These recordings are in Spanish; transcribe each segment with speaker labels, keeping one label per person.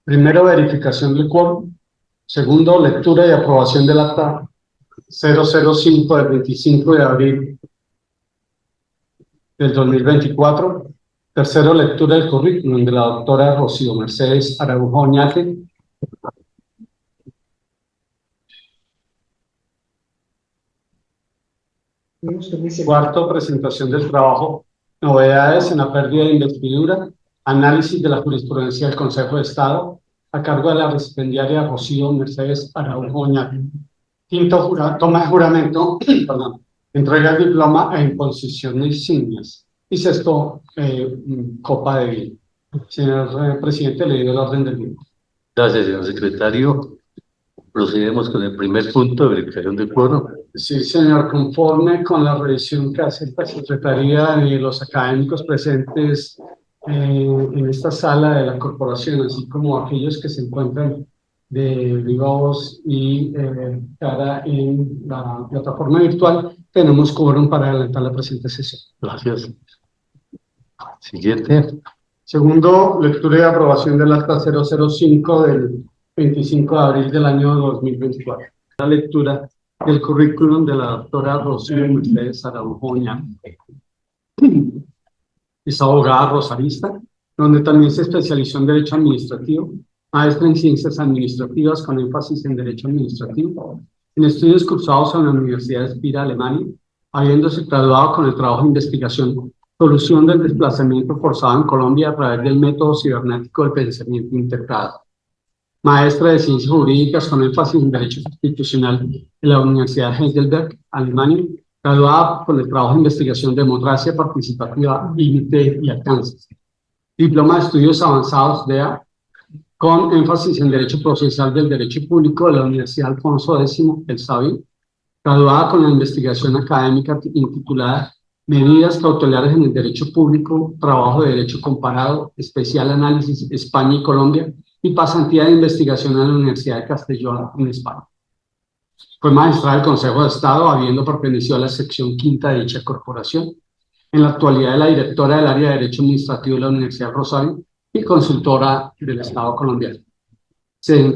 Speaker 1: Primero, verificación del quórum. Segundo, lectura y aprobación del acta 005 del 25 de abril del 2024. Tercero, lectura del currículum de la doctora Rocío Mercedes Araújo Oñate. Cuarto, presentación del trabajo, novedades en la pérdida de investidura, análisis de la jurisprudencia del Consejo de Estado, a cargo de la recipiendaria Rocío Mercedes Araújo Oñate. Quinto, toma de juramento, perdón, entrega el diploma e imposición de insignias. Y sexto, copa de vino. Señor presidente, le doy el orden del día.
Speaker 2: Gracias, señor secretario. Procedemos con el primer punto de verificación del quórum.
Speaker 1: Sí, señor, conforme con la revisión que hace la Secretaría y los académicos presentes en esta sala de la corporación, así como aquellos que se encuentran de viva voz y cara en la plataforma virtual, tenemos quórum para adelantar la presente sesión.
Speaker 2: Gracias. Siguiente.
Speaker 1: Segundo, lectura y aprobación del acta 005 del 25 de abril del año 2024. La lectura del currículum de la doctora Rocío Mercedes Araújo Oñate. Es abogada rosarista, donde también se especializó en Derecho Administrativo, maestra en Ciencias Administrativas con énfasis en Derecho Administrativo, en estudios cursados en la Universidad de Spira, Alemania, habiéndose graduado con el trabajo de investigación Solución del desplazamiento forzado en Colombia a través del método cibernético del pensamiento integrado. Maestra de Ciencias Jurídicas con énfasis en Derecho Constitucional en la Universidad de Heidelberg, Alemania, graduada con el trabajo de investigación Democracia Participativa, Límite y Alcances. Diploma de Estudios Avanzados DEA, con énfasis en Derecho Procesal del Derecho Público de la Universidad Alfonso X, El Sabio, graduada con la investigación académica intitulada Medidas cautelares en el derecho público, trabajo de derecho comparado, especial análisis España y Colombia, y pasantía de investigación en la Universidad de Castellón, en España. Fue magistrada del Consejo de Estado, habiendo pertenecido a la sección quinta de dicha corporación. En la actualidad es la directora del área de Derecho Administrativo de la Universidad Rosario y consultora del Estado colombiano. Se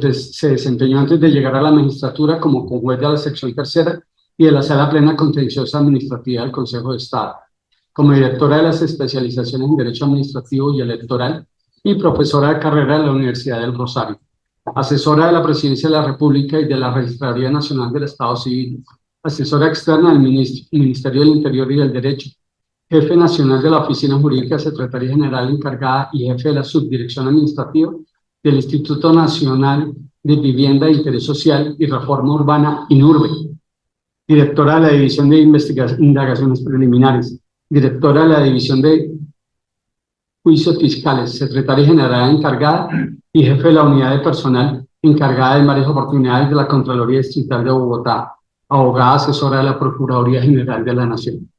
Speaker 1: desempeñó antes de llegar a la magistratura como juez de la sección tercera y de la Sala Plena Contenciosa Administrativa del Consejo de Estado, como directora de las especializaciones en Derecho Administrativo y Electoral y profesora de carrera de la Universidad del Rosario, asesora de la Presidencia de la República y de la Registraduría Nacional del Estado Civil, asesora externa del Ministerio del Interior y del Derecho, jefe nacional de la Oficina Jurídica, Secretaría General encargada y jefe de la Subdirección Administrativa del Instituto Nacional de Vivienda de Interés Social y Reforma Urbana, INURBE, directora de la División de Indagaciones Preliminares, directora de la División de Juicios Fiscales, secretaria general encargada y jefe de la unidad de personal encargada en varias oportunidades de la Contraloría Distrital de Bogotá, abogada asesora de la Procuraduría General de la Nación.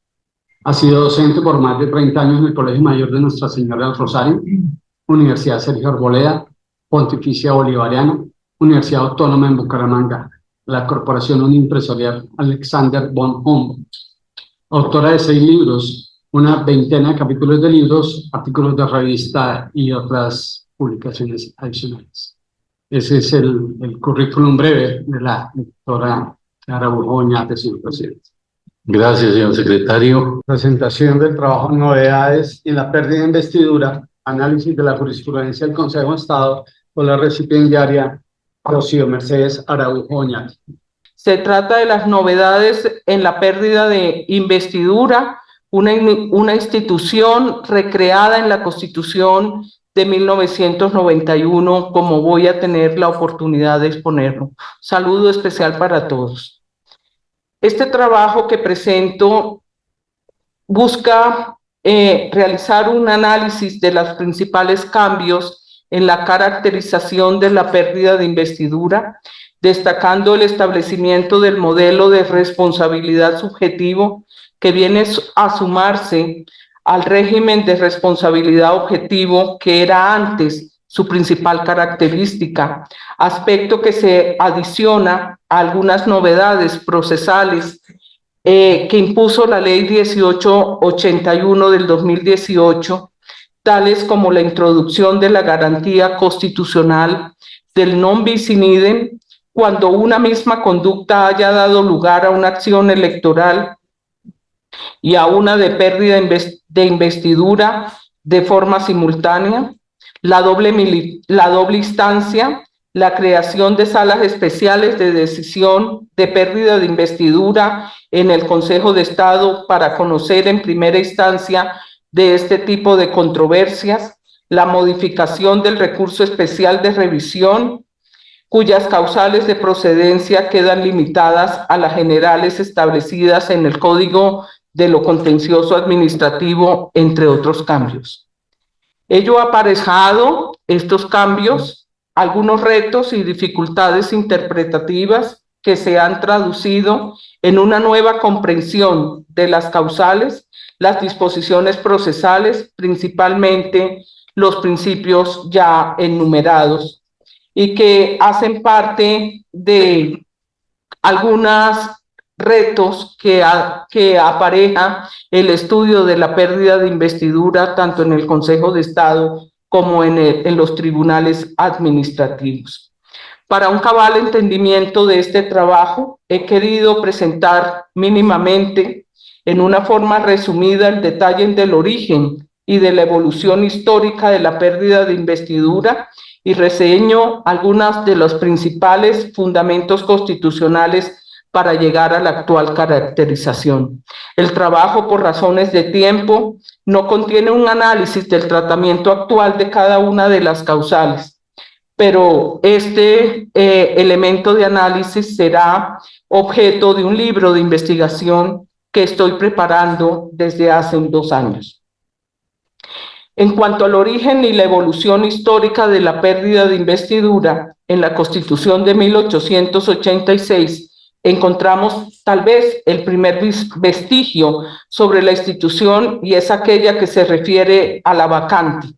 Speaker 1: Ha sido docente por más de 30 años en el Colegio Mayor de Nuestra Señora del Rosario, Universidad Sergio Arboleda, Pontificia Bolivariana, Universidad Autónoma en Bucaramanga, la Corporación Unimpresarial Alexander von Humboldt. Autora de 6 libros, una veintena de capítulos de libros, artículos de revista y otras publicaciones adicionales. Ese es el currículum breve de la doctora Araújo Oñate, señor presidente.
Speaker 2: Gracias, señor secretario.
Speaker 1: Presentación del trabajo, novedades en la pérdida de investidura, análisis de la jurisprudencia del Consejo de Estado por la recipiendaria Rocío Mercedes Araújo Oñate.
Speaker 3: Se trata de las novedades en la pérdida de investidura, una institución recreada en la Constitución de 1991, como voy a tener la oportunidad de exponerlo. Saludo especial para todos. Este trabajo que presento busca realizar un análisis de los principales cambios en la caracterización de la pérdida de investidura, destacando el establecimiento del modelo de responsabilidad subjetivo que viene a sumarse al régimen de responsabilidad objetivo que era antes su principal característica, aspecto que se adiciona a algunas novedades procesales que impuso la Ley 1881 del 2018, tales como la introducción de la garantía constitucional del non bis in idem cuando una misma conducta haya dado lugar a una acción electoral y a una de pérdida de investidura de forma simultánea, la doble instancia, la creación de salas especiales de decisión de pérdida de investidura en el Consejo de Estado para conocer en primera instancia de este tipo de controversias, la modificación del recurso especial de revisión, cuyas causales de procedencia quedan limitadas a las generales establecidas en el Código de lo Contencioso Administrativo, entre otros cambios. Ello ha aparejado estos cambios algunos retos y dificultades interpretativas que se han traducido en una nueva comprensión de las causales, las disposiciones procesales, principalmente los principios ya enumerados, y que hacen parte de algunos retos que apareja el estudio de la pérdida de investidura tanto en el Consejo de Estado como en los tribunales administrativos. Para un cabal entendimiento de este trabajo, he querido presentar mínimamente, en una forma resumida, el detalle del origen y de la evolución histórica de la pérdida de investidura y reseño algunos de los principales fundamentos constitucionales para llegar a la actual caracterización. El trabajo, por razones de tiempo, no contiene un análisis del tratamiento actual de cada una de las causales, pero este elemento de análisis será objeto de un libro de investigación que estoy preparando desde hace 2 años. En cuanto al origen y la evolución histórica de la pérdida de investidura, en la Constitución de 1886 encontramos tal vez el primer vestigio sobre la institución, y es aquella que se refiere a la vacante,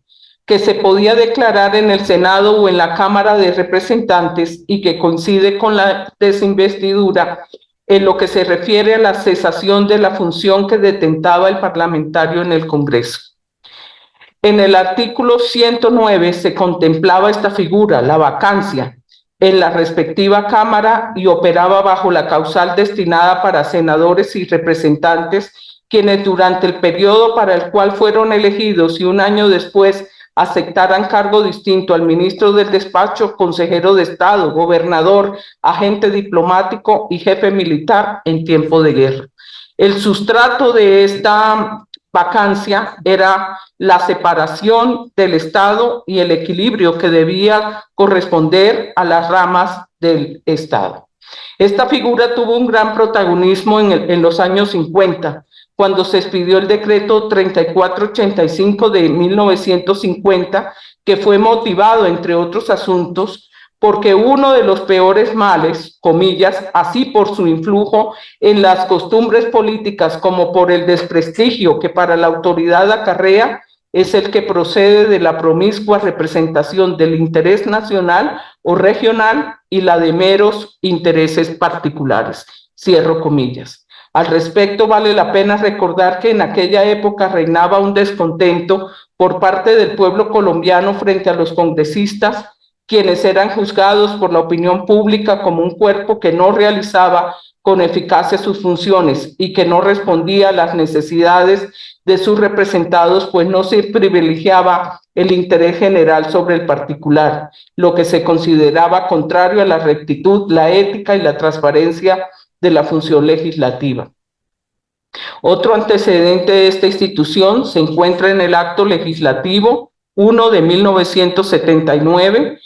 Speaker 3: que se podía declarar en el Senado o en la Cámara de Representantes y que coincide con la desinvestidura en lo que se refiere a la cesación de la función que detentaba el parlamentario en el Congreso. En el artículo 109 se contemplaba esta figura, la vacancia, en la respectiva Cámara y operaba bajo la causal destinada para senadores y representantes, quienes durante el periodo para el cual fueron elegidos y 1 año después aceptaran cargo distinto al ministro del despacho, consejero de Estado, gobernador, agente diplomático y jefe militar en tiempo de guerra. El sustrato de esta vacancia era la separación del Estado y el equilibrio que debía corresponder a las ramas del Estado. Esta figura tuvo un gran protagonismo en los años 50, cuando se expidió el decreto 3485 de 1950, que fue motivado, entre otros asuntos, porque uno de los peores males, comillas, así por su influjo en las costumbres políticas como por el desprestigio que para la autoridad acarrea, es el que procede de la promiscua representación del interés nacional o regional y la de meros intereses particulares. Cierro comillas. Al respecto, vale la pena recordar que en aquella época reinaba un descontento por parte del pueblo colombiano frente a los congresistas, quienes eran juzgados por la opinión pública como un cuerpo que no realizaba con eficacia sus funciones y que no respondía a las necesidades de sus representados, pues no se privilegiaba el interés general sobre el particular, lo que se consideraba contrario a la rectitud, la ética y la transparencia de la función legislativa. Otro antecedente de esta institución se encuentra en el Acto Legislativo 1 de 1979,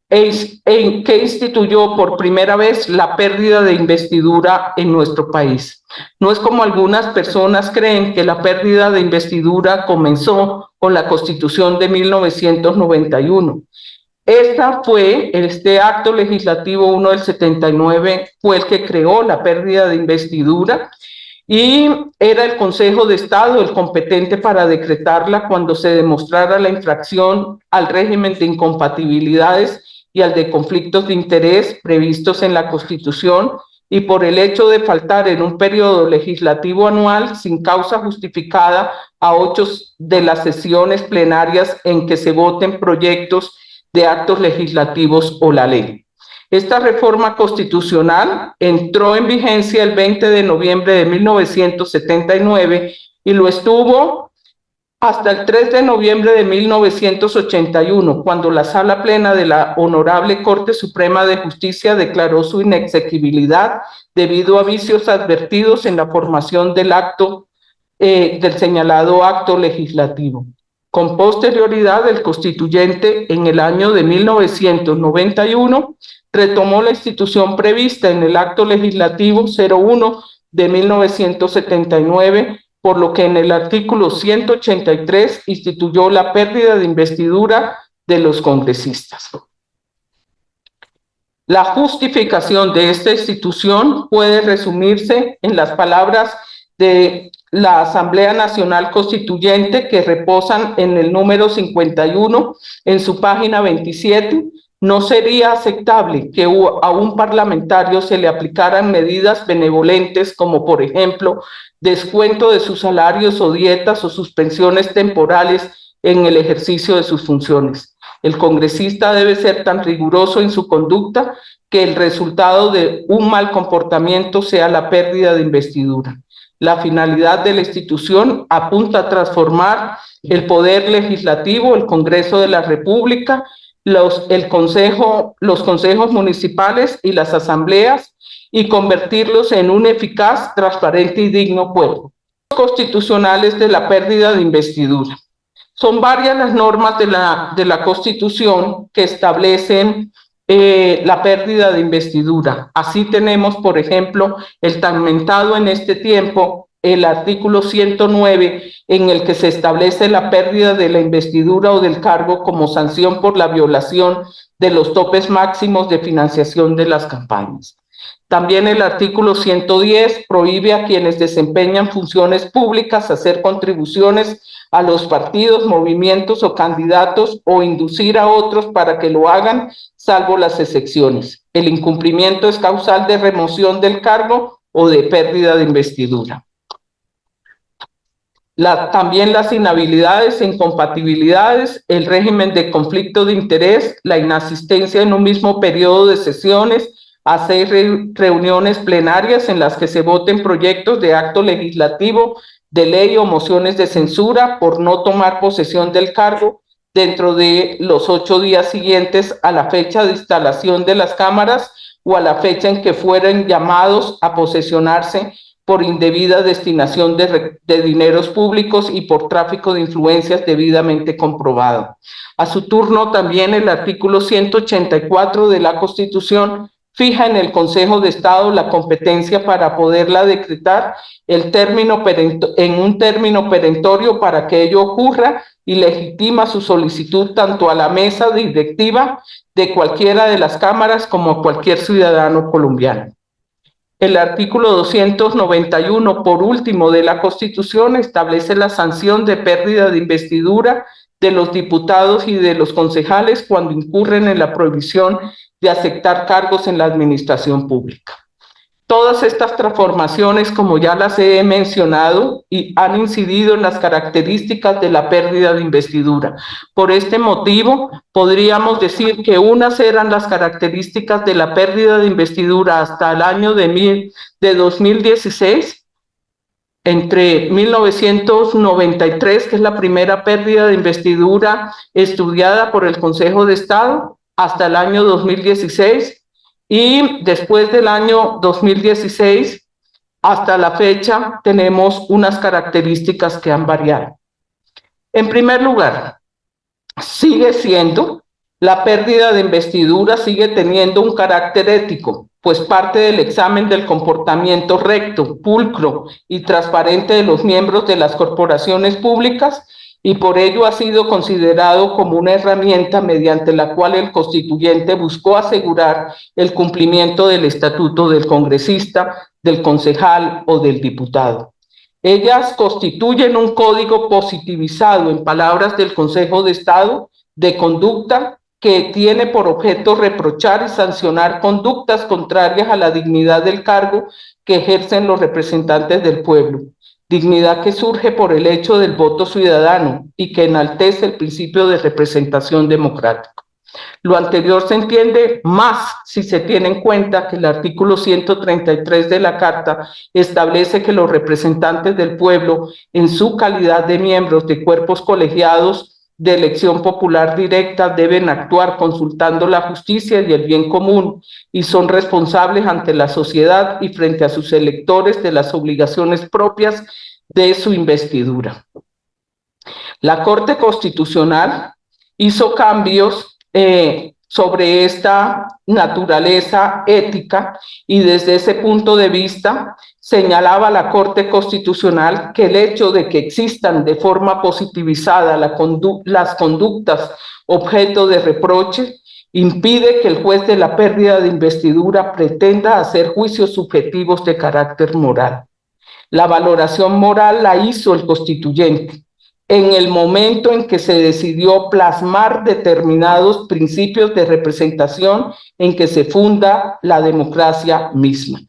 Speaker 3: que instituyó por primera vez la pérdida de investidura en nuestro país. No es como algunas personas creen que la pérdida de investidura comenzó con la Constitución de 1991. Este acto legislativo 1 del 79 fue el que creó la pérdida de investidura y era el Consejo de Estado el competente para decretarla cuando se demostrara la infracción al régimen de incompatibilidades y al de conflictos de interés previstos en la Constitución y por el hecho de faltar en un periodo legislativo anual sin causa justificada a 8 de las sesiones plenarias en que se voten proyectos de actos legislativos o la ley. Esta reforma constitucional entró en vigencia el 20 de noviembre de 1979 y lo estuvo hasta el 3 de noviembre de 1981, cuando la Sala Plena de la Honorable Corte Suprema de Justicia declaró su inexequibilidad debido a vicios advertidos en la formación del señalado acto legislativo. Con posterioridad, el constituyente, en el año de 1991, retomó la institución prevista en el acto legislativo 01 de 1979, por lo que en el artículo 183 instituyó la pérdida de investidura de los congresistas. La justificación de esta institución puede resumirse en las palabras de la Asamblea Nacional Constituyente, que reposan en el número 51 en su página 27. No sería aceptable que a un parlamentario se le aplicaran medidas benevolentes como, por ejemplo, descuento de sus salarios o dietas o suspensiones temporales en el ejercicio de sus funciones. El congresista debe ser tan riguroso en su conducta que el resultado de un mal comportamiento sea la pérdida de investidura. La finalidad de la institución apunta a transformar el poder legislativo, el Congreso de la República, los consejos municipales y las asambleas, y convertirlos en un eficaz, transparente y digno cuerpo. Constitucionales de la pérdida de investidura. Son varias las normas de la Constitución que establecen la pérdida de investidura. Así tenemos, por ejemplo, el tan mentado en este tiempo, el artículo 109, en el que se establece la pérdida de la investidura o del cargo como sanción por la violación de los topes máximos de financiación de las campañas. También el artículo 110 prohíbe a quienes desempeñan funciones públicas hacer contribuciones a los partidos, movimientos o candidatos o inducir a otros para que lo hagan, salvo las excepciones. El incumplimiento es causal de remoción del cargo o de pérdida de investidura. También las inhabilidades e incompatibilidades, el régimen de conflicto de interés, la inasistencia en un mismo periodo de sesiones a 6 reuniones plenarias en las que se voten proyectos de acto legislativo, de ley o mociones de censura por no tomar posesión del cargo dentro de los 8 días siguientes a la fecha de instalación de las cámaras o a la fecha en que fueran llamados a posesionarse por indebida destinación de dineros públicos y por tráfico de influencias debidamente comprobado. A su turno, también el artículo 184 de la Constitución fija en el Consejo de Estado la competencia para poderla decretar en un término perentorio para que ello ocurra, y legitima su solicitud tanto a la mesa directiva de cualquiera de las cámaras como a cualquier ciudadano colombiano. El artículo 291, por último, de la Constitución establece la sanción de pérdida de investidura de los diputados y de los concejales cuando incurren en la prohibición de aceptar cargos en la administración pública. Todas estas transformaciones, como ya las he mencionado, han incidido en las características de la pérdida de investidura. Por este motivo, podríamos decir que unas eran las características de la pérdida de investidura hasta el año de 2016, entre 1993, que es la primera pérdida de investidura estudiada por el Consejo de Estado, hasta el año 2016, y después del año 2016 hasta la fecha tenemos unas características que han variado. En primer lugar, sigue siendo la pérdida de investidura, sigue teniendo un carácter ético, pues parte del examen del comportamiento recto, pulcro y transparente de los miembros de las corporaciones públicas, y por ello ha sido considerado como una herramienta mediante la cual el constituyente buscó asegurar el cumplimiento del estatuto del congresista, del concejal o del diputado. Ellas constituyen un código positivizado, en palabras del Consejo de Estado, de conducta que tiene por objeto reprochar y sancionar conductas contrarias a la dignidad del cargo que ejercen los representantes del pueblo, dignidad que surge por el hecho del voto ciudadano y que enaltece el principio de representación democrática. Lo anterior se entiende más si se tiene en cuenta que el artículo 133 de la Carta establece que los representantes del pueblo, en su calidad de miembros de cuerpos colegiados de elección popular directa, deben actuar consultando la justicia y el bien común y son responsables ante la sociedad y frente a sus electores de las obligaciones propias de su investidura. La Corte Constitucional hizo cambios sobre esta naturaleza ética y desde ese punto de vista señalaba la Corte Constitucional que el hecho de que existan de forma positivizada las conductas objeto de reproche impide que el juez de la pérdida de investidura pretenda hacer juicios subjetivos de carácter moral. La valoración moral la hizo el constituyente en el momento en que se decidió plasmar determinados principios de representación en que se funda la democracia misma.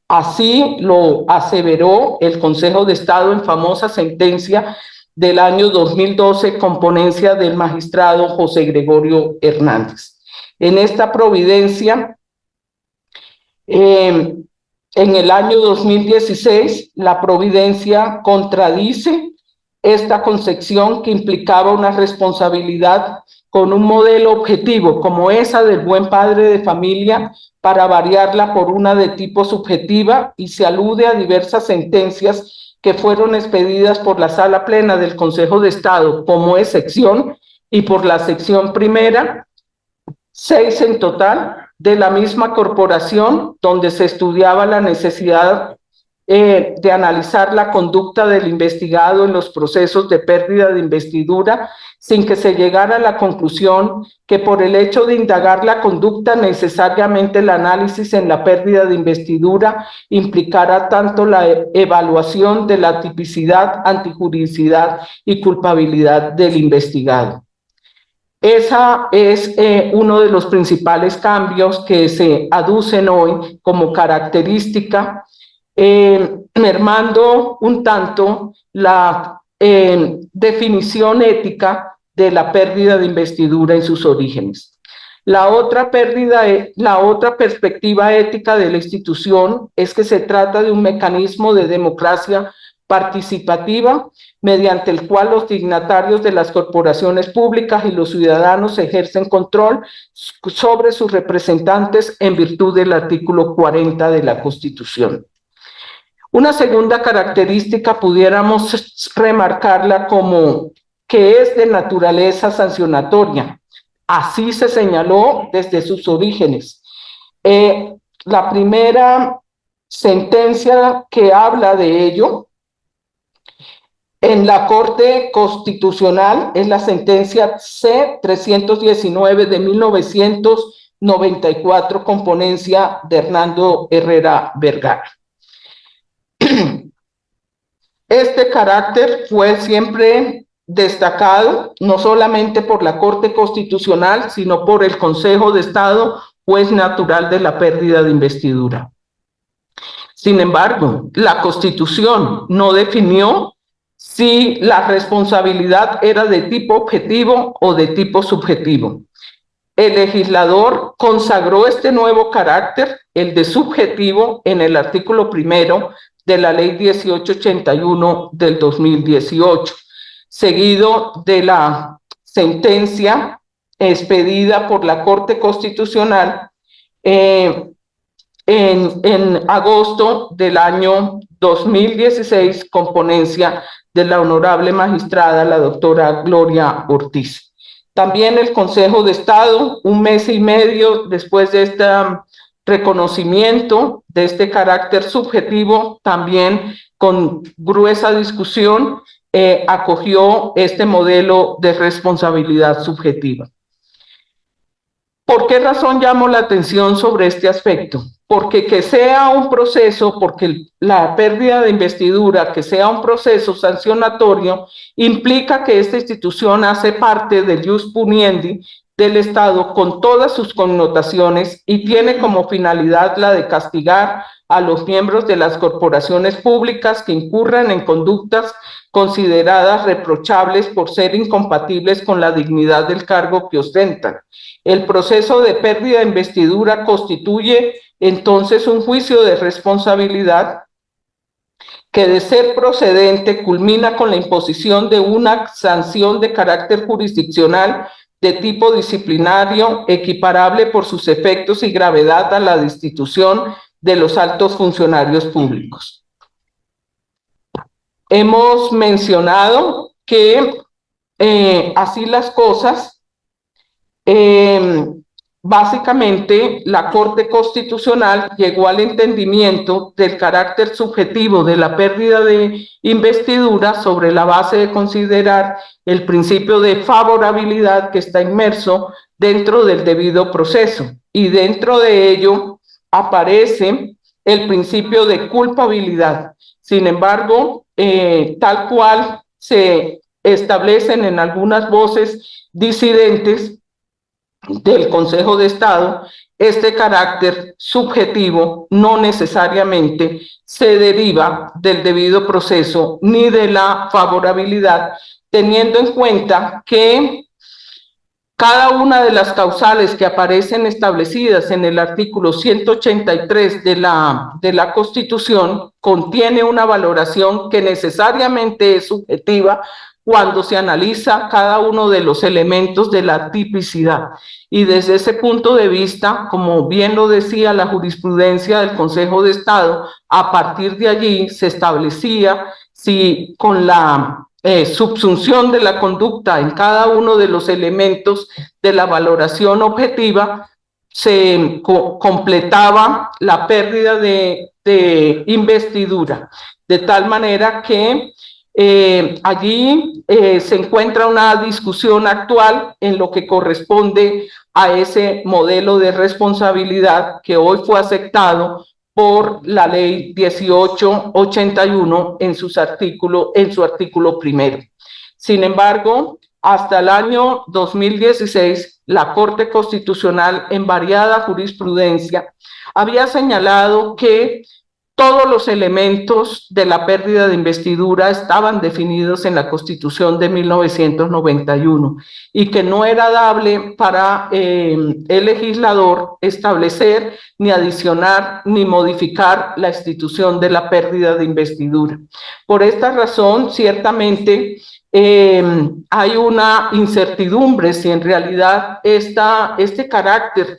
Speaker 3: Así lo aseveró el Consejo de Estado en famosa sentencia del año 2012 con ponencia del magistrado José Gregorio Hernández. En esta providencia, en el año 2016, la providencia contradice esta concepción que implicaba una responsabilidad con un modelo objetivo como esa del buen padre de familia para variarla por una de tipo subjetiva y se alude a diversas sentencias que fueron expedidas por la Sala Plena del Consejo de Estado como excepción y por la sección primera, 6 en total, de la misma corporación donde se estudiaba la necesidad de analizar la conducta del investigado en los procesos de pérdida de investidura sin que se llegara a la conclusión que por el hecho de indagar la conducta necesariamente el análisis en la pérdida de investidura implicara tanto la evaluación de la tipicidad, antijuridicidad y culpabilidad del investigado. Esa es uno de los principales cambios que se aducen hoy como característica, mermando un tanto la definición ética de la pérdida de investidura en sus orígenes. La otra perspectiva ética de la institución es que se trata de un mecanismo de democracia participativa mediante el cual los dignatarios de las corporaciones públicas y los ciudadanos ejercen control sobre sus representantes en virtud del artículo 40 de la Constitución. Una segunda característica pudiéramos remarcarla como que es de naturaleza sancionatoria. Así se señaló desde sus orígenes. La primera sentencia que habla de ello en la Corte Constitucional es la sentencia C-319 de 1994 con ponencia de Hernando Herrera Vergara. Este carácter fue siempre destacado no solamente por la Corte Constitucional, sino por el Consejo de Estado, juez natural de la pérdida de investidura. Sin embargo, la Constitución no definió si la responsabilidad era de tipo objetivo o de tipo subjetivo. El legislador consagró este nuevo carácter, el de subjetivo, en el artículo 1 de la Ley 1881 del 2018, seguido de la sentencia expedida por la Corte Constitucional en agosto del año 2016 con ponencia de la honorable magistrada, la doctora Gloria Ortiz. También el Consejo de Estado, un mes y medio después de este reconocimiento de este carácter subjetivo, también con gruesa discusión, acogió este modelo de responsabilidad subjetiva. ¿Por qué razón llamo la atención sobre este aspecto? Porque que sea un proceso, porque la pérdida de investidura, que sea un proceso sancionatorio, implica que esta institución hace parte del ius puniendi del Estado con todas sus connotaciones y tiene como finalidad la de castigar a los miembros de las corporaciones públicas que incurran en conductas consideradas reprochables por ser incompatibles con la dignidad del cargo que ostentan. El proceso de pérdida de investidura constituye entonces un juicio de responsabilidad que, de ser procedente, culmina con la imposición de una sanción de carácter jurisdiccional de tipo disciplinario equiparable por sus efectos y gravedad a la destitución de los altos funcionarios públicos. Hemos mencionado que así las cosas, básicamente la Corte Constitucional llegó al entendimiento del carácter subjetivo de la pérdida de investidura sobre la base de considerar el principio de favorabilidad que está inmerso dentro del debido proceso, y dentro de ello aparece el principio de culpabilidad. Sin embargo, tal cual se establecen en algunas voces disidentes del Consejo de Estado, este carácter subjetivo no necesariamente se deriva del debido proceso ni de la favorabilidad, teniendo en cuenta que cada una de las causales que aparecen establecidas en el artículo 183 de la Constitución contiene una valoración que necesariamente es subjetiva cuando se analiza cada uno de los elementos de la tipicidad. Y desde ese punto de vista, como bien lo decía la jurisprudencia del Consejo de Estado, a partir de allí se establecía si con la subsunción de la conducta en cada uno de los elementos de la valoración objetiva se completaba la pérdida de investidura, de tal manera que allí se encuentra una discusión actual en lo que corresponde a ese modelo de responsabilidad que hoy fue aceptado por la ley 1881 en su artículo primero. Sin embargo, hasta el año 2016, la Corte Constitucional, en variada jurisprudencia, había señalado que todos los elementos de la pérdida de investidura estaban definidos en la Constitución de 1991 y que no era dable para el legislador establecer ni adicionar ni modificar la institución de la pérdida de investidura. Por esta razón, ciertamente hay una incertidumbre si en realidad este carácter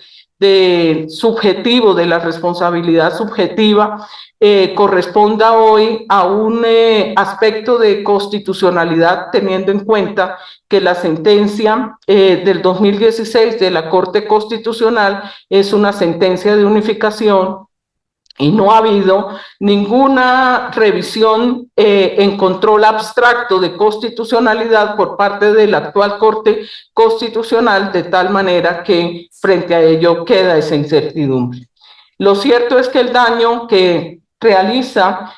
Speaker 3: subjetivo de la responsabilidad subjetiva corresponda hoy a un aspecto de constitucionalidad, teniendo en cuenta que la sentencia del 2016 de la Corte Constitucional es una sentencia de unificación y no ha habido ninguna revisión en control abstracto de constitucionalidad por parte de la actual Corte Constitucional, de tal manera que frente a ello queda esa incertidumbre. Lo cierto es que el daño que realiza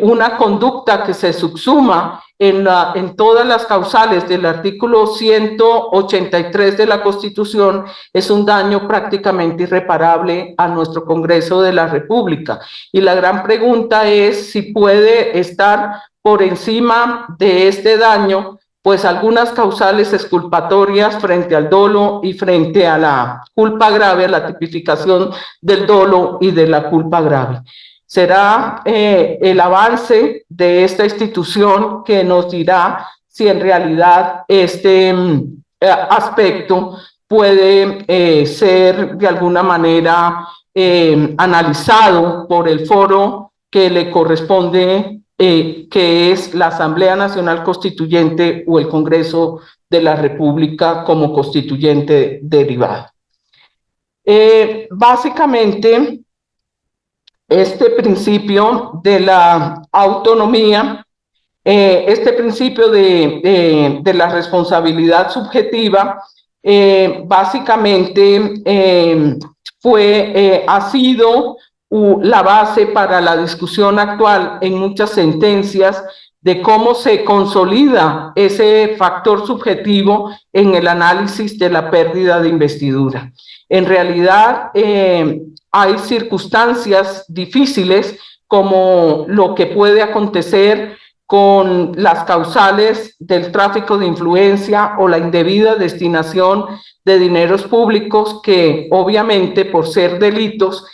Speaker 3: una conducta que se subsuma en todas las causales del artículo 183 de la Constitución es un daño prácticamente irreparable a nuestro Congreso de la República. Y la gran pregunta es si puede estar por encima de este daño, pues algunas causales exculpatorias frente al dolo y frente a la culpa grave, a la tipificación del dolo y de la culpa grave. Será el avance de esta institución que nos dirá si en realidad este aspecto puede ser de alguna manera analizado por el foro que le corresponde, que es la Asamblea Nacional Constituyente o el Congreso de la República como constituyente derivado. Básicamente, este principio de la autonomía, este principio de la responsabilidad subjetiva, básicamente ha sido la base para la discusión actual en muchas sentencias de cómo se consolida ese factor subjetivo en el análisis de la pérdida de investidura. En realidad, hay circunstancias difíciles como lo que puede acontecer con las causales del tráfico de influencia o la indebida destinación de dineros públicos que obviamente por ser delitos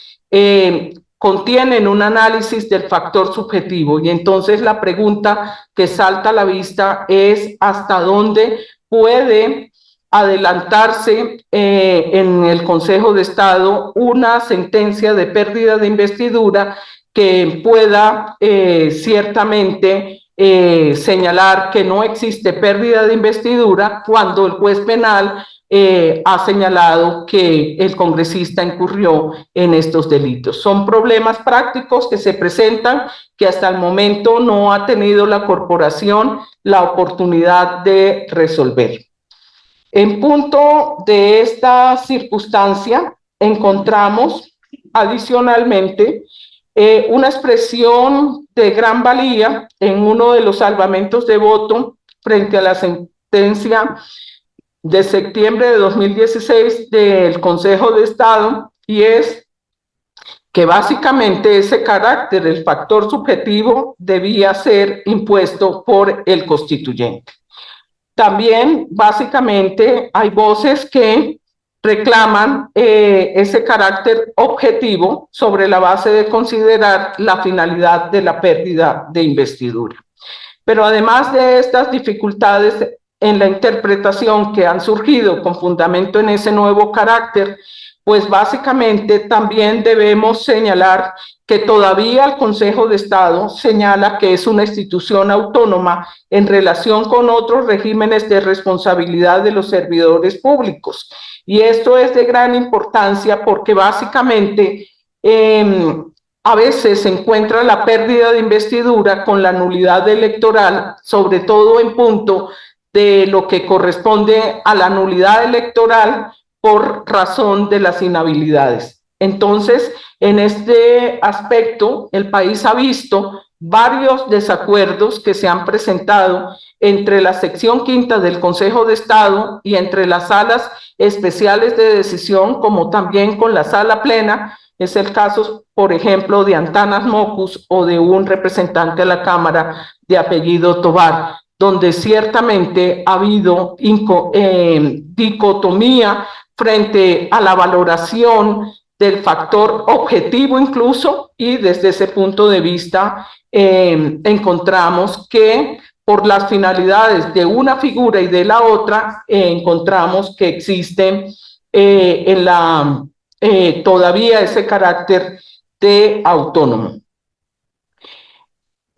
Speaker 3: contienen un análisis del factor subjetivo, y entonces la pregunta que salta a la vista es hasta dónde puede adelantarse en el Consejo de Estado una sentencia de pérdida de investidura que pueda ciertamente señalar que no existe pérdida de investidura cuando el juez penal ha señalado que el congresista incurrió en estos delitos. Son problemas prácticos que se presentan que hasta el momento no ha tenido la corporación la oportunidad de resolver. En punto de esta circunstancia, encontramos adicionalmente una expresión de gran valía en uno de los salvamentos de voto frente a la sentencia de septiembre de 2016 del Consejo de Estado, y es que básicamente ese carácter, el factor subjetivo, debía ser impuesto por el constituyente. También, básicamente, hay voces que reclaman ese carácter objetivo sobre la base de considerar la finalidad de la pérdida de investidura. Pero además de estas dificultades en la interpretación que han surgido con fundamento en ese nuevo carácter, pues básicamente también debemos señalar que todavía el Consejo de Estado señala que es una institución autónoma en relación con otros regímenes de responsabilidad de los servidores públicos. Y esto es de gran importancia porque básicamente a veces se encuentra la pérdida de investidura con la nulidad electoral, sobre todo en punto de lo que corresponde a la nulidad electoral por razón de las inhabilidades. Entonces, en este aspecto, el país ha visto varios desacuerdos que se han presentado entre la sección quinta del Consejo de Estado y entre las salas especiales de decisión, como también con la sala plena. Es el caso, por ejemplo, de Antanas Mockus o de un representante de la Cámara de apellido Tobar, donde ciertamente ha habido dicotomía frente a la valoración del factor objetivo incluso, y desde ese punto de vista encontramos que por las finalidades de una figura y de la otra, encontramos que existe todavía ese carácter de autónomo.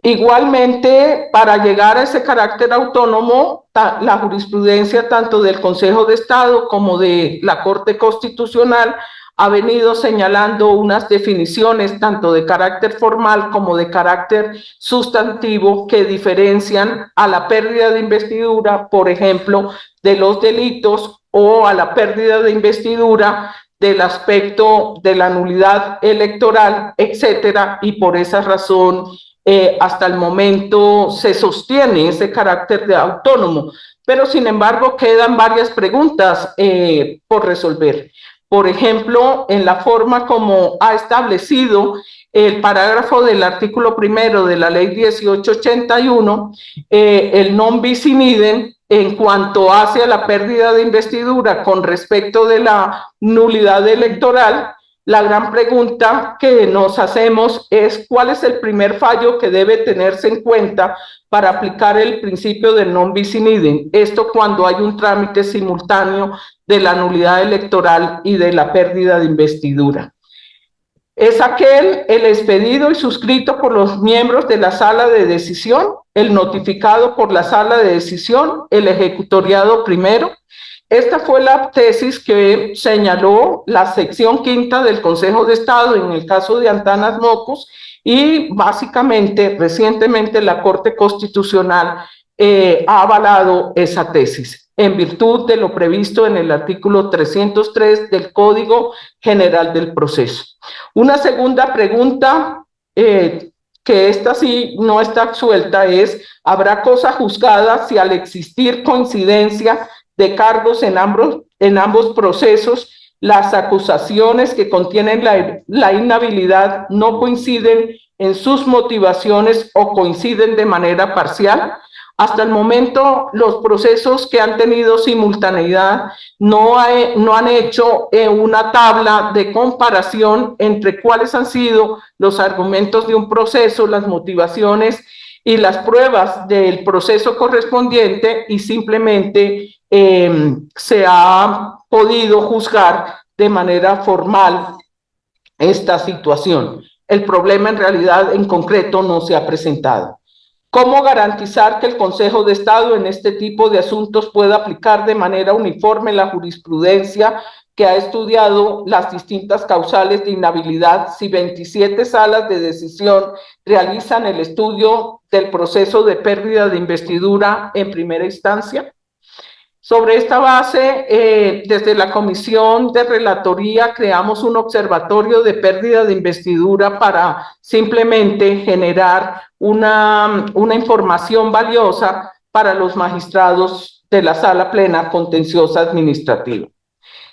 Speaker 3: Igualmente, para llegar a ese carácter autónomo, la jurisprudencia tanto del Consejo de Estado como de la Corte Constitucional ha venido señalando unas definiciones tanto de carácter formal como de carácter sustantivo que diferencian a la pérdida de investidura, por ejemplo, de los delitos, o a la pérdida de investidura del aspecto de la nulidad electoral, etcétera, y por esa razón hasta el momento se sostiene ese carácter de autónomo, pero sin embargo quedan varias preguntas por resolver. Por ejemplo, en la forma como ha establecido el parágrafo del artículo primero de la ley 1881, el non bis in idem en cuanto hacia la pérdida de investidura con respecto de la nulidad electoral. La gran pregunta que nos hacemos es ¿cuál es el primer fallo que debe tenerse en cuenta para aplicar el principio del non bis in idem? Esto cuando hay un trámite simultáneo de la nulidad electoral y de la pérdida de investidura. Es el expedido y suscrito por los miembros de la sala de decisión, el notificado por la sala de decisión, el ejecutoriado primero. Esta fue la tesis que señaló la sección quinta del Consejo de Estado en el caso de Antanas Mockus, y básicamente recientemente la Corte Constitucional ha avalado esa tesis en virtud de lo previsto en el artículo 303 del Código General del Proceso. Una segunda pregunta que esta sí no está absuelta, es: habrá cosa juzgada si al existir coincidencia de cargos en ambos procesos, las acusaciones que contienen la inhabilidad no coinciden en sus motivaciones o coinciden de manera parcial. Hasta el momento, los procesos que han tenido simultaneidad no han hecho una tabla de comparación entre cuáles han sido los argumentos de un proceso, las motivaciones y las pruebas del proceso correspondiente, y simplemente se ha podido juzgar de manera formal esta situación. El problema en realidad en concreto no se ha presentado. ¿Cómo garantizar que el Consejo de Estado en este tipo de asuntos pueda aplicar de manera uniforme la jurisprudencia que ha estudiado las distintas causales de inhabilidad si 27 salas de decisión realizan el estudio del proceso de pérdida de investidura en primera instancia? Sobre esta base, desde la Comisión de Relatoría creamos un observatorio de pérdida de investidura para simplemente generar una información valiosa para los magistrados de la Sala Plena Contenciosa Administrativa.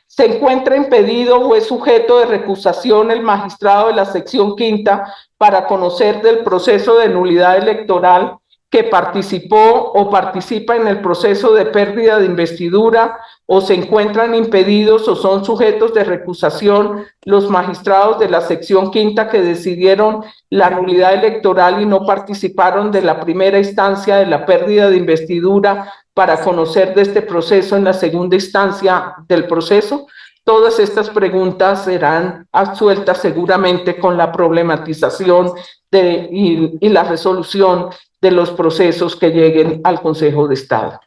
Speaker 3: Se encuentra impedido o es sujeto de recusación el magistrado de la sección quinta para conocer del proceso de nulidad electoral que participó o participa en el proceso de pérdida de investidura, o se encuentran impedidos o son sujetos de recusación los magistrados de la sección quinta que decidieron la nulidad electoral y no participaron de la primera instancia de la pérdida de investidura para conocer de este proceso en la segunda instancia del proceso. Todas estas preguntas serán absueltas seguramente con la problematización y la resolución de los procesos que lleguen al Consejo de Estado.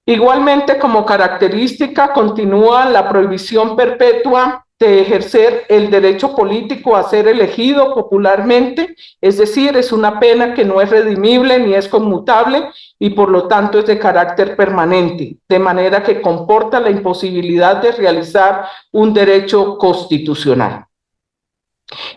Speaker 3: Igualmente, como característica, continúa la prohibición perpetua de ejercer el derecho político a ser elegido popularmente, es decir, es una pena que no es redimible ni es conmutable y por lo tanto es de carácter permanente, de manera que comporta la imposibilidad de realizar un derecho constitucional.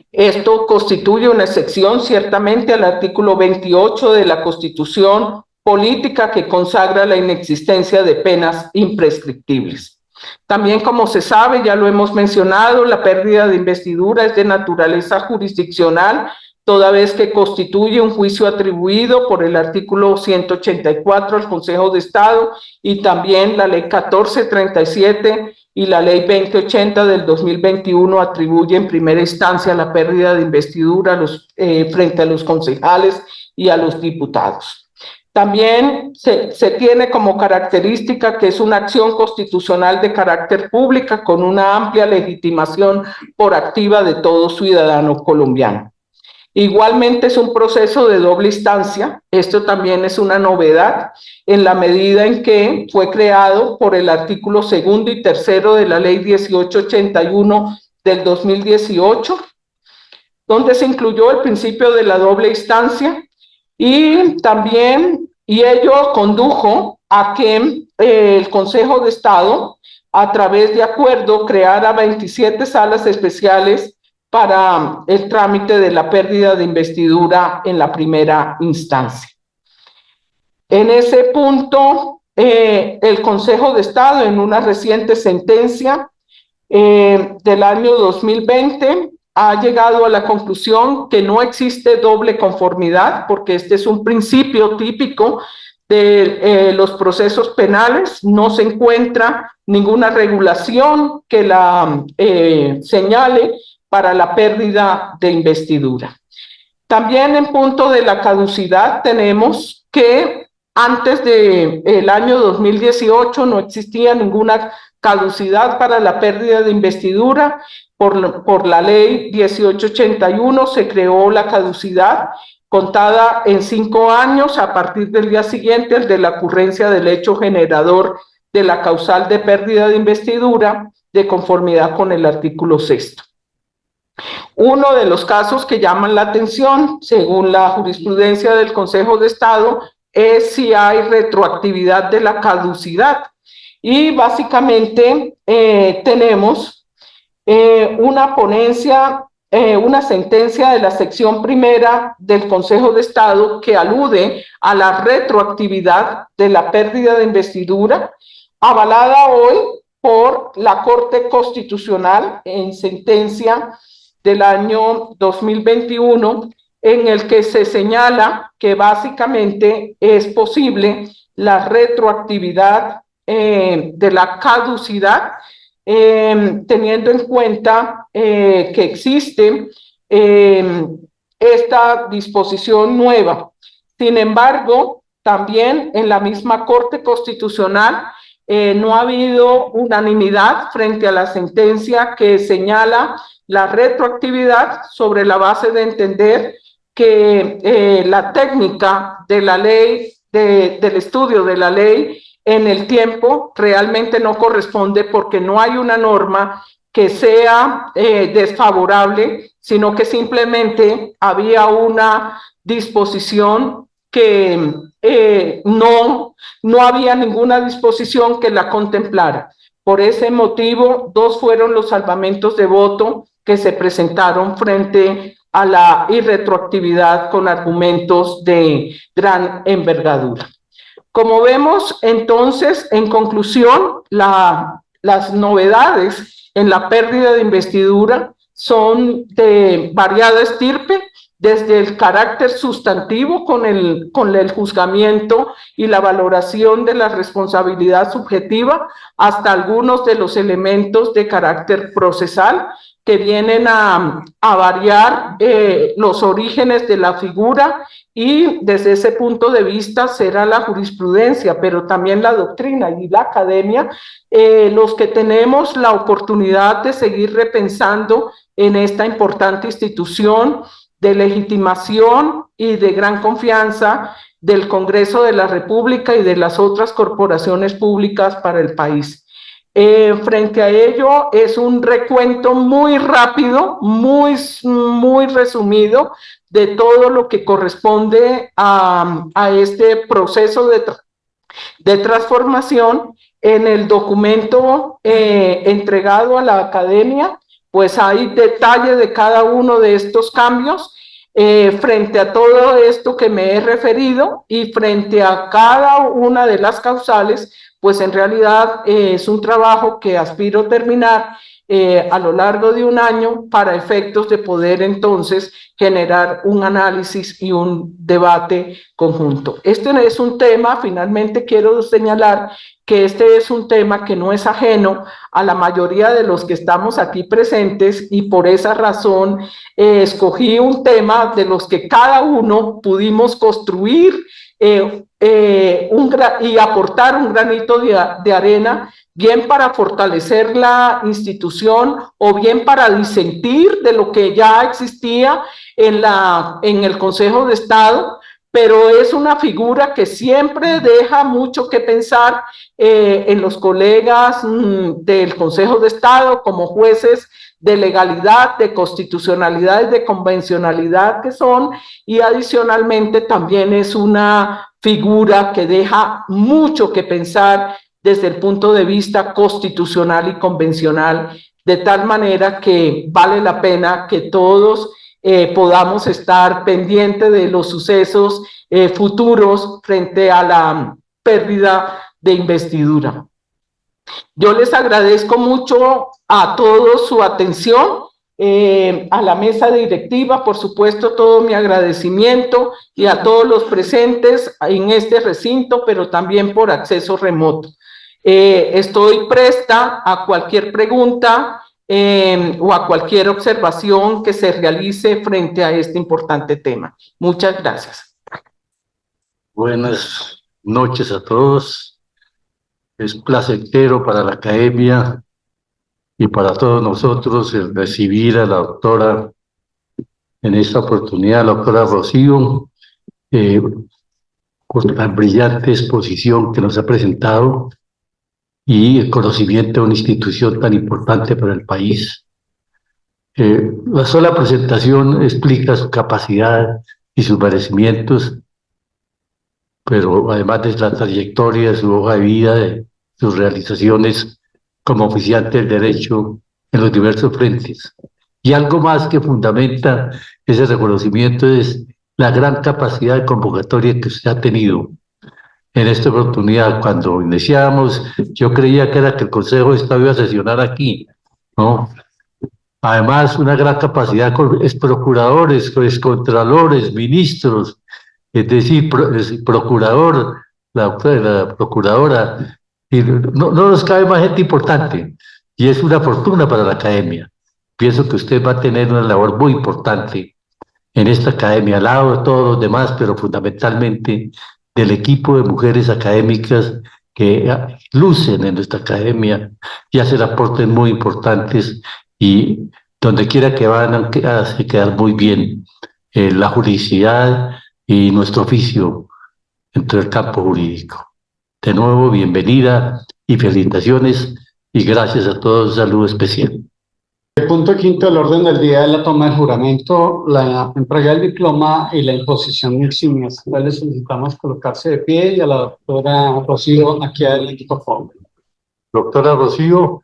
Speaker 3: Esto constituye una excepción ciertamente al artículo 28 de la Constitución Política, que consagra la inexistencia de penas imprescriptibles. También, como se sabe, ya lo hemos mencionado, la pérdida de investidura es de naturaleza jurisdiccional, toda vez que constituye un juicio atribuido por el artículo 184 al Consejo de Estado, y también la ley 1437 y la ley 2080 del 2021 atribuye en primera instancia la pérdida de investidura frente a los concejales y a los diputados. También se tiene como característica que es una acción constitucional de carácter pública con una amplia legitimación por activa de todo ciudadano colombiano. Igualmente es un proceso de doble instancia. Esto también es una novedad en la medida en que fue creado por el artículo 2 y 3 de la ley 1881 del 2018, donde se incluyó el principio de la doble instancia, y ello condujo a que el Consejo de Estado, a través de acuerdo, creara 27 salas especiales para el trámite de la pérdida de investidura en la primera instancia. En ese punto, el Consejo de Estado, en una reciente sentencia del año 2020, ha llegado a la conclusión que no existe doble conformidad, porque este es un principio típico de los procesos penales. No se encuentra ninguna regulación que la señale para la pérdida de investidura. También en punto de la caducidad tenemos que antes del año 2018 no existía ninguna caducidad para la pérdida de investidura. Por la ley 1881 se creó la caducidad contada en 5 años a partir del día siguiente al de la ocurrencia del hecho generador de la causal de pérdida de investidura, de conformidad con el artículo 6. Uno de los casos que llaman la atención, según la jurisprudencia del Consejo de Estado, es si hay retroactividad de la caducidad. Y básicamente tenemos una ponencia una sentencia de la sección primera del Consejo de Estado que alude a la retroactividad de la pérdida de investidura, avalada hoy por la Corte Constitucional en sentencia del año 2021, en el que se señala que básicamente es posible la retroactividad de la caducidad, teniendo en cuenta que existe esta disposición nueva. Sin embargo, también en la misma Corte Constitucional no ha habido unanimidad frente a la sentencia que señala la retroactividad sobre la base de entender que la técnica de la ley, del estudio de la ley en el tiempo realmente no corresponde, porque no hay una norma que sea desfavorable, sino que simplemente había una disposición que no había ninguna disposición que la contemplara. Por ese motivo, 2 fueron los salvamentos de voto que se presentaron frente a la irretroactividad con argumentos de gran envergadura. Como vemos, entonces, en conclusión, las novedades en la pérdida de investidura son de variada estirpe, desde el carácter sustantivo con el juzgamiento y la valoración de la responsabilidad subjetiva, hasta algunos de los elementos de carácter procesal que vienen a variar los orígenes de la figura, y desde ese punto de vista será la jurisprudencia, pero también la doctrina y la academia, los que tenemos la oportunidad de seguir repensando en esta importante institución de legitimación y de gran confianza del Congreso de la República y de las otras corporaciones públicas para el país. Frente a ello, es un recuento muy rápido, muy resumido de todo lo que corresponde a este proceso de transformación. En el documento entregado a la academia, pues hay detalle de cada uno de estos cambios. Frente a todo esto que me he referido y frente a cada una de las causales, pues en realidad es un trabajo que aspiro terminar a lo largo de un año, para efectos de poder entonces generar un análisis y un debate conjunto. Este es un tema, finalmente quiero señalar que este es un tema que no es ajeno a la mayoría de los que estamos aquí presentes, y por esa razón escogí un tema de los que cada uno pudimos construir y aportar un granito de arena, bien para fortalecer la institución o bien para disentir de lo que ya existía en el Consejo de Estado, pero es una figura que siempre deja mucho que pensar en los colegas del Consejo de Estado como jueces de legalidad, de constitucionalidad y de convencionalidad que son, y adicionalmente también es una figura que deja mucho que pensar desde el punto de vista constitucional y convencional, de tal manera que vale la pena que todos podamos estar pendientes de los sucesos futuros frente a la pérdida de investidura. Yo les agradezco mucho a todos su atención, a la mesa directiva, por supuesto, todo mi agradecimiento, y a todos los presentes en este recinto, pero también por acceso remoto. Estoy presta a cualquier pregunta o a cualquier observación que se realice frente a este importante tema. Muchas gracias.
Speaker 2: Buenas noches a todos. Es placentero para la academia y para todos nosotros el recibir a la doctora en esta oportunidad, la doctora Rocío, por la brillante exposición que nos ha presentado y el conocimiento de una institución tan importante para el país. La sola presentación explica su capacidad y sus merecimientos, pero además de la trayectoria, de su hoja de vida, de sus realizaciones como oficiante del derecho en los diversos frentes Y algo más que fundamenta ese reconocimiento es la gran capacidad de convocatoria que usted ha tenido en esta oportunidad. Cuando iniciábamos, yo creía que era que el Consejo de Estado iba a sesionar aquí, ¿no? Además, una gran capacidad con es procuradores, es contralores, ministros, es decir, procurador, la procuradora, y no nos cabe más gente importante, y es una fortuna para la academia. Pienso que usted va a tener una labor muy importante en esta academia, al lado de todos los demás, pero fundamentalmente del equipo de mujeres académicas que lucen en nuestra academia y hacen aportes muy importantes, y donde quiera que van hace quedar muy bien la juridicidad y nuestro oficio entre el campo jurídico. De nuevo, bienvenida y felicitaciones, y gracias a todos, un saludo especial.
Speaker 1: El punto quinto del orden del día es la toma del juramento, la entrega del diploma y la imposición de insignias. Le solicitamos colocarse de pie y a la doctora Rocío aquí adelante, por favor.
Speaker 2: Doctora Rocío,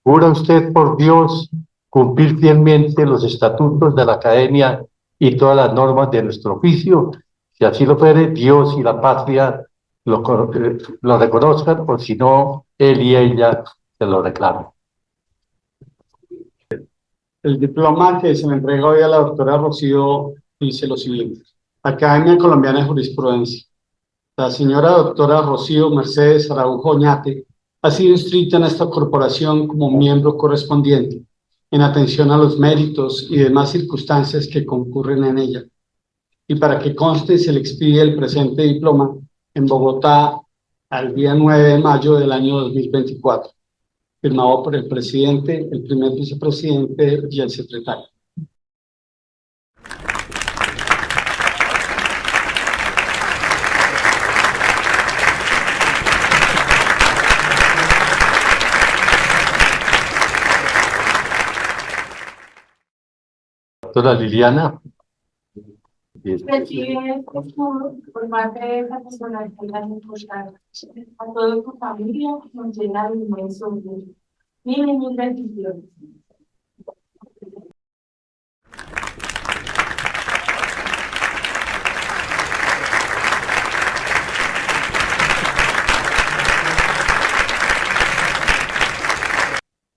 Speaker 2: ¿jura usted por Dios cumplir fielmente los estatutos de la academia y todas las normas de nuestro oficio? Si así lo fuere, Dios y la patria lo reconozcan, o si no, él y ella se lo reclaman.
Speaker 1: El diploma que se le entrega hoy a la doctora Rocío dice lo siguiente: Academia Colombiana de Jurisprudencia. La señora doctora Rocío Mercedes Araujo Oñate ha sido inscrita en esta corporación como miembro correspondiente, en atención a los méritos y demás circunstancias que concurren en ella. Y para que conste, se le expide el presente diploma en Bogotá al día 9 de mayo del año 2024, firmado por el presidente, el primer vicepresidente y el secretario.
Speaker 2: Doctora Liliana.
Speaker 4: Recibe este escudo por parte de esa personalidad importante. A toda tu familia nos llena de inmenso orgullo. Mil bendiciones.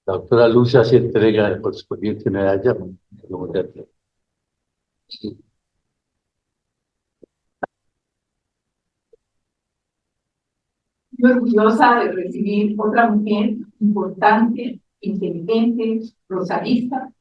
Speaker 2: La doctora Lucia se entrega el correspondiente medalla.
Speaker 4: Estoy orgullosa de recibir otra mujer importante, inteligente, rosarista.